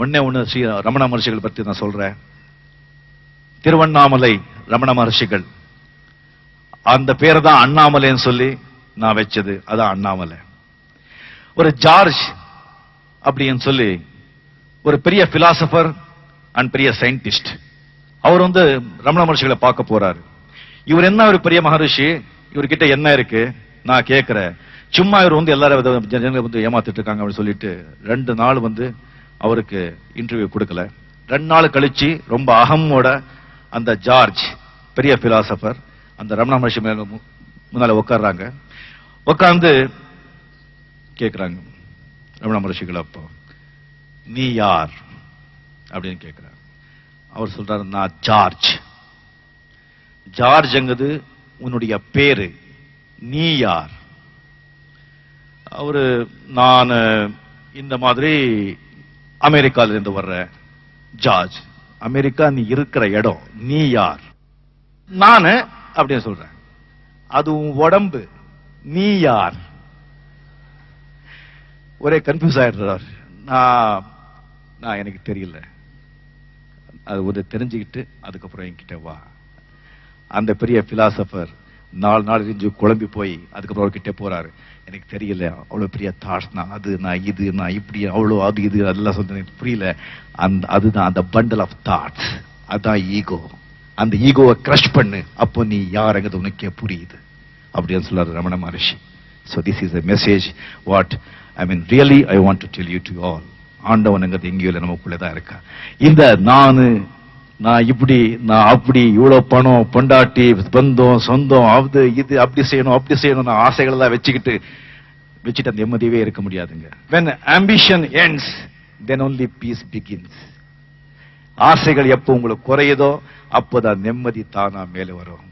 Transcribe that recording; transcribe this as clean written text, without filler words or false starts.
ஒண்ணு ஸ்ரீ ரமண மகர்ஷிகள் பற்றி நான் சொல்றேன். திருவண்ணாமலை ரமண மகர்ஷிகள், அந்த பேரை தான் அண்ணாமலைன்னு சொல்லி நான் வச்சது. அதான் அண்ணாமலை. ஒரு ஜார்ஜ் அப்படின்னு சொல்லி ஒரு பெரிய பிலாசபர் அண்ட் பெரிய சயின்டிஸ்ட். அவர் ரமண மகர்ஷிகளை பார்க்க போறாரு. இவர் என்ன ஒரு பெரிய மகரிஷி, இவர்கிட்ட என்ன இருக்கு நான் கேட்கிறேன். சும்மா இவர் எல்லாரும் ஜனங்களை ஏமாத்திட்டு இருக்காங்க அப்படின்னு சொல்லிட்டு 2 நாள் அவருக்கு இன்டர்வியூ கொடுக்கல. 2 நாள் கழிச்சு ரொம்ப அகமோட அந்த ஜார்ஜ் பெரிய பிலாசபர் அந்த ரமண மகர்ஷி முன்னால உட்கார்றாங்க. உட்கார்ந்து கேட்கிறாங்க ரமண மகர்ஷிகள், அப்போ நீ யார் அப்படின்னு கேட்கிறார். அவர் சொல்றாரு, நான் ஜார்ஜ். ஜார்ஜ்ங்கிறது உன்னுடைய பேரு, நீ யார்? அவரு, நான் இந்த மாதிரி அமெரிக்கால இருந்து வர்ற ஜார்ஜ். அமெரிக்கா நீ இருக்கிற இடம், நீ யார்? நானு அப்படின்னு சொல்றேன். அது உன் உடம்பு, நீ யார்? ஒரே கன்ஃபியூஸ் ஆயிடுறார். நான் எனக்கு தெரியல. அது தெரிஞ்சுக்கிட்டு அதுக்கப்புறம் என்கிட்ட வா. அந்த பெரிய பிலாசபர் 4 நாள் இருந்து குழம்பி போய் அதுக்கப்புறம் அவர்கிட்ட போறாரு. எனக்கு தெரியல, அவ்வளவு பெரிய தாட்ஸ், நான் அது, நான் இது, நான் இப்படி, அவ்வளவு அது இது அதெல்லாம் சொல்றேன், எனக்கு புரியல. அதுதான் அந்த பண்டல் ஆஃப் தாட்ஸ், அதுதான் ஈகோ. அந்த ஈகோவை கிரஷ் பண்ணு, அப்போ நீ யாருங்கிறது உனக்கே புரியுது அப்படின்னு சொல்றாரு ரமண மகர்ஷி. So this is a message what I mean really I want to tell you to all. ஆண்டவனுங்கிறது எங்கேயோ இல்லை, நமக்குள்ளதான் இருக்கா. இந்த நான் இப்படி, நான் அப்படி, இவ்வளவு பணம், பொண்டாட்டி, பந்தம், சொந்தம், அது இது, அப்படி செய்யணும் நான் ஆசைகள் எல்லாம் வச்சுட்டு அந்த நிம்மதியவே இருக்க முடியாதுங்க. When ambition ends, then only peace begins. ஆசைகள் எப்போ உங்களுக்கு குறையுதோ அப்போதான் நிம்மதி தானா மேலே வரும்.